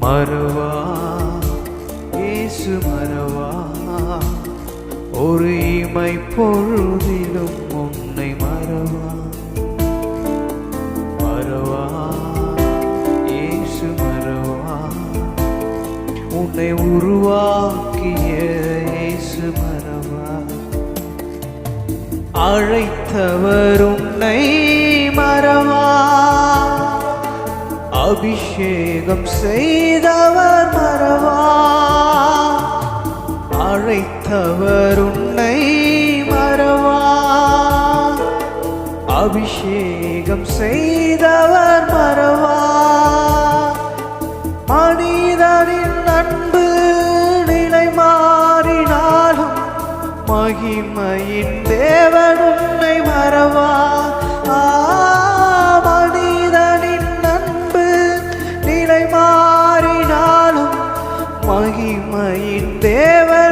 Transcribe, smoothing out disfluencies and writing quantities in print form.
மறவா இயேசு மறவா, ஒரு இமை பொழுதிலும் உன்னை மறவா. மறவா இயேசு மறவா, உன்னை உருவாக்கிய இயேசு மறவா. அழைத்தவர் உன்னை மறவா, அபிஷேகம் செய்தவர் மறவா. அழைத்தவர் உன்னை மறவா, அபிஷேகம் செய்தவர் மறவா. மனிதனின் அன்பு நிலை மாறினாலும் மகிமையின் தேவன் உன்னை மறவா. மாறினாலும் மகிமையின் தேவன்